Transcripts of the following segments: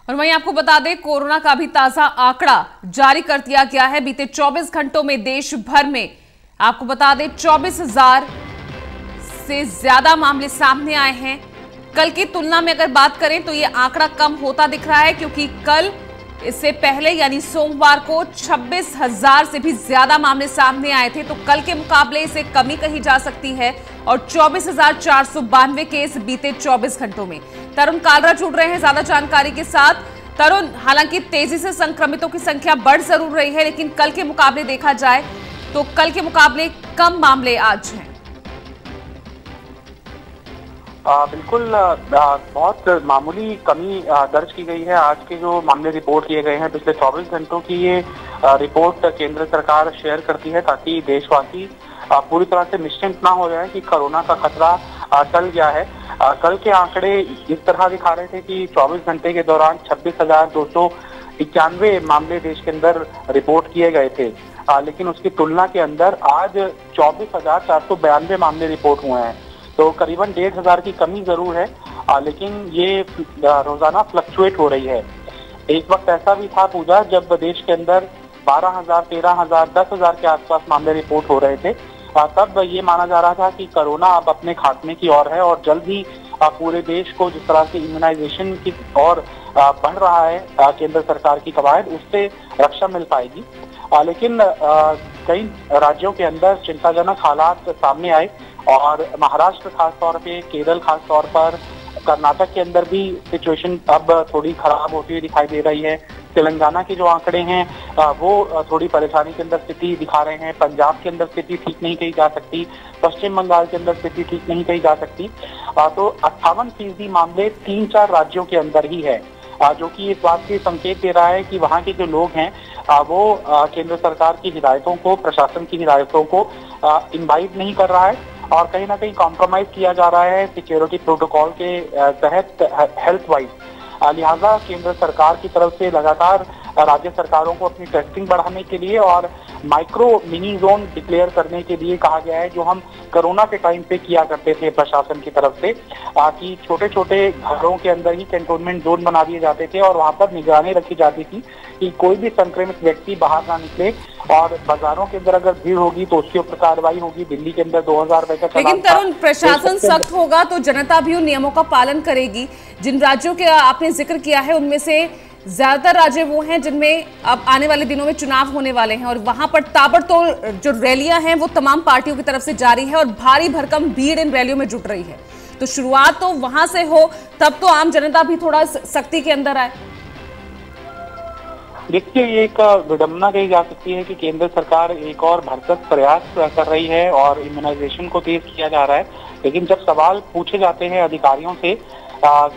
और वहीं आपको बता दें, कोरोना का भी ताजा आंकड़ा जारी कर दिया गया है। बीते 24 घंटों में देश भर में आपको बता दें 24,000 से ज्यादा मामले सामने आए हैं। कल की तुलना में अगर बात करें तो यह आंकड़ा कम होता दिख रहा है, क्योंकि कल इससे पहले यानी सोमवार को 26,000 से भी ज्यादा मामले सामने आए थे। तो कल के मुकाबले इसे कमी कही जा सकती है और 24,492 केस बीते 24 घंटों में। तरुण कालरा जुड़ रहे हैं ज्यादा जानकारी के साथ। तरुण, हालांकि तेजी से संक्रमितों की संख्या बढ़ जरूर रही है, लेकिन कल के मुकाबले देखा जाए तो कल के मुकाबले कम मामले आज हैं। बिल्कुल बहुत मामूली कमी दर्ज की गई है। आज के जो मामले रिपोर्ट किए गए हैं पिछले 24 घंटों की, ये रिपोर्ट केंद्र सरकार शेयर करती है ताकि देशवासी पूरी तरह से निश्चिंत ना हो जाए कि कोरोना का खतरा टल गया है। कल के आंकड़े इस तरह दिखा रहे थे कि 24 घंटे के दौरान 26,291 मामले देश के अंदर रिपोर्ट किए गए थे, लेकिन उसकी तुलना के अंदर आज 24,492 मामले रिपोर्ट हुए हैं। तो करीबन 1,500 की कमी जरूर है, लेकिन ये रोजाना फ्लक्चुएट हो रही है। एक वक्त ऐसा भी था पूजा जब देश के अंदर 12,000, 13,000, 10,000 के आसपास मामले रिपोर्ट हो रहे थे। तब ये माना जा रहा था कि कोरोना अब अपने खात्मे की ओर है और जल्द ही पूरे देश को जिस तरह से इम्यूनाइजेशन की ओर बढ़ रहा है केंद्र सरकार की कवायद, उससे रक्षा मिल पाएगी। लेकिन कई राज्यों के अंदर चिंताजनक हालात सामने आए और महाराष्ट्र खास तौर पे, केरल खास तौर पर, कर्नाटक के अंदर भी सिचुएशन अब थोड़ी खराब होती हुई दिखाई दे रही है। तेलंगाना के जो आंकड़े हैं वो थोड़ी परेशानी के अंदर स्थिति दिखा रहे हैं। पंजाब के अंदर स्थिति ठीक नहीं कही जा सकती, पश्चिम बंगाल के अंदर स्थिति ठीक नहीं कही जा सकती। तो 58% मामले 3-4 राज्यों के अंदर ही है, जो कि इस बात के संकेत दे रहा है कि वहाँ के जो लोग हैं वो केंद्र सरकार की हिदायतों को, प्रशासन की हिदायतों को इम्बाइब नहीं कर रहा है और कहीं ना कहीं कॉम्प्रोमाइज किया जा रहा है सिक्योरिटी प्रोटोकॉल के तहत हेल्थ वाइज। लिहाजा केंद्र सरकार की तरफ से लगातार राज्य सरकारों को अपनी टेस्टिंग बढ़ाने के लिए और माइक्रो मिनी जोन डिक्लेयर करने के लिए कहा गया है, जो हम कोरोना के टाइम पे किया करते थे प्रशासन की तरफ से, कि छोटे छोटे घरों के अंदर ही कैंटोनमेंट जोन बना दिए जाते थे और वहां पर निगरानी रखी जाती थी कि कोई भी संक्रमित व्यक्ति बाहर ना निकले और बाजारों के अंदर अगर भीड़ होगी तो उसके ऊपर कार्रवाई होगी। दिल्ली के अंदर 2,000 रुपए का, लेकिन तरुण, प्रशासन सख्त होगा तो जनता भी उन नियमों का पालन करेगी। जिन राज्यों के आपने जिक्र किया है उनमें से ज्यादातर राज्य वो हैं जिनमें अब आने वाले दिनों में चुनाव होने वाले हैं और वहां पर ताबड़तोड़ जो रैलियां हैं वो तमाम पार्टियों की तरफ से जारी है और भारी भरकम भीड़ इन रैलियों में जुट रही है। तो शुरुआत तो वहां से हो, तब तो आम जनता भी थोड़ा सख्ती के अंदर आए। देखिए, ये एक विडंबना कही जा सकती है कि केंद्र सरकार एक और भरसक प्रयास कर रही है और इम्यूनाइजेशन को तेज किया जा रहा है, लेकिन जब सवाल पूछे जाते हैं अधिकारियों से,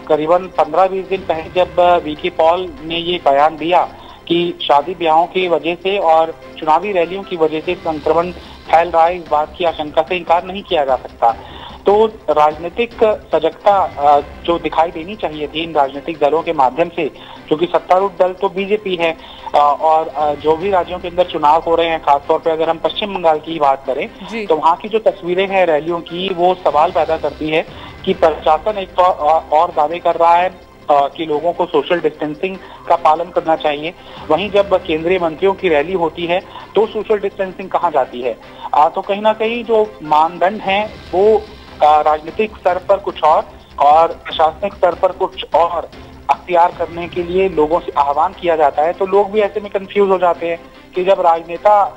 करीबन 15-20 दिन पहले जब वीके पॉल ने ये बयान दिया कि शादी ब्याहों की वजह से और चुनावी रैलियों की वजह से संक्रमण फैल रहा है, इस बात की आशंका से इनकार नहीं किया जा सकता। तो राजनीतिक सजगता जो दिखाई देनी चाहिए थी इन राजनीतिक दलों के माध्यम से, क्योंकि सत्तारूढ़ दल तो बीजेपी है और जो भी राज्यों के अंदर चुनाव हो रहे हैं, खासतौर पे अगर हम पश्चिम बंगाल की बात करें तो वहाँ की जो तस्वीरें हैं रैलियों की, वो सवाल पैदा करती है कि प्रशासन एक तो और दावे कर रहा है कि लोगों को सोशल डिस्टेंसिंग का पालन करना चाहिए, वहीं जब केंद्रीय मंत्रियों की रैली होती है तो सोशल डिस्टेंसिंग कहाँ जाती है। तो कहीं ना कहीं जो मानदंड हैं वो राजनीतिक स्तर पर कुछ और प्रशासनिक स्तर पर कुछ और अख्तियार करने के लिए लोगों से आह्वान किया जाता है, तो लोग भी ऐसे में कंफ्यूज हो जाते हैं कि जब राजनेता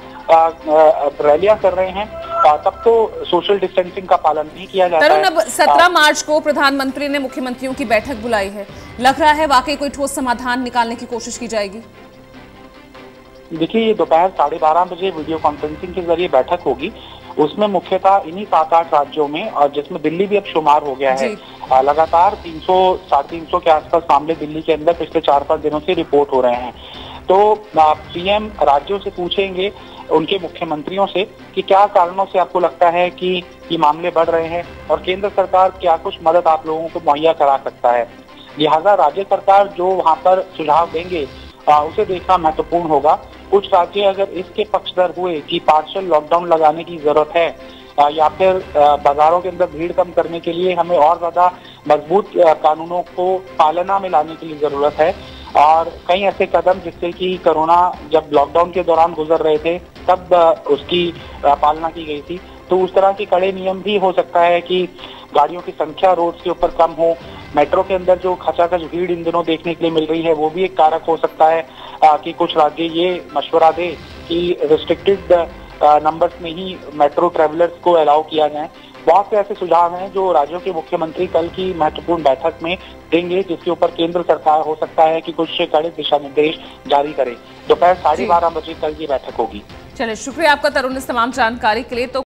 रैलियां कर रहे हैं तब तो सोशल डिस्टेंसिंग का पालन नहीं किया जाता है। अब 17 मार्च को प्रधानमंत्री ने मुख्यमंत्रियों की बैठक बुलाई है, लग रहा है वाकई कोई ठोस समाधान निकालने की कोशिश की जाएगी। देखिए, ये दोपहर 12:30 बजे वीडियो कॉन्फ्रेंसिंग के जरिए बैठक होगी। उसमें मुख्यतः इन्हीं 7-8 राज्यों में, और जिसमें दिल्ली भी अब शुमार हो गया है, लगातार 300-350 के आसपास मामले दिल्ली के अंदर पिछले 4-5 दिनों से रिपोर्ट हो रहे हैं। तो पीएम राज्यों से पूछेंगे, उनके मुख्यमंत्रियों से, कि क्या कारणों से आपको लगता है कि ये मामले बढ़ रहे हैं और केंद्र सरकार क्या कुछ मदद आप लोगों को मुहैया करा सकता है। लिहाजा राज्य सरकार जो वहां पर सुझाव देंगे उसे देखना महत्वपूर्ण होगा। कुछ राज्य अगर इसके पक्षधर हुए कि पार्शियल लॉकडाउन लगाने की जरूरत है या फिर बाजारों के अंदर भीड़ कम करने के लिए हमें और ज्यादा मजबूत कानूनों को पालना में लाने की जरूरत है, और कई ऐसे कदम जिससे कि कोरोना जब लॉकडाउन के दौरान गुजर रहे थे तब उसकी पालना की गई थी। तो उस तरह के कड़े नियम भी हो सकता है कि गाड़ियों की संख्या रोड्स के ऊपर कम हो। मेट्रो के अंदर जो खचाखच भीड़ इन दिनों देखने के लिए मिल रही है वो भी एक कारक हो सकता है कि कुछ राज्य ये मशवरा दे कि रिस्ट्रिक्टेड नंबर्स में ही मेट्रो ट्रेवलर्स को अलाउ किया जाए। बहुत से ऐसे सुझाव हैं जो राज्यों के मुख्यमंत्री कल की महत्वपूर्ण बैठक में देंगे, जिसके ऊपर केंद्र सरकार हो सकता है कि कुछ कड़े दिशा निर्देश जारी करे। दोपहर 12:30 बजे कल की बैठक होगी। चलिए, शुक्रिया आपका तरुण इस तमाम जानकारी के लिए। तो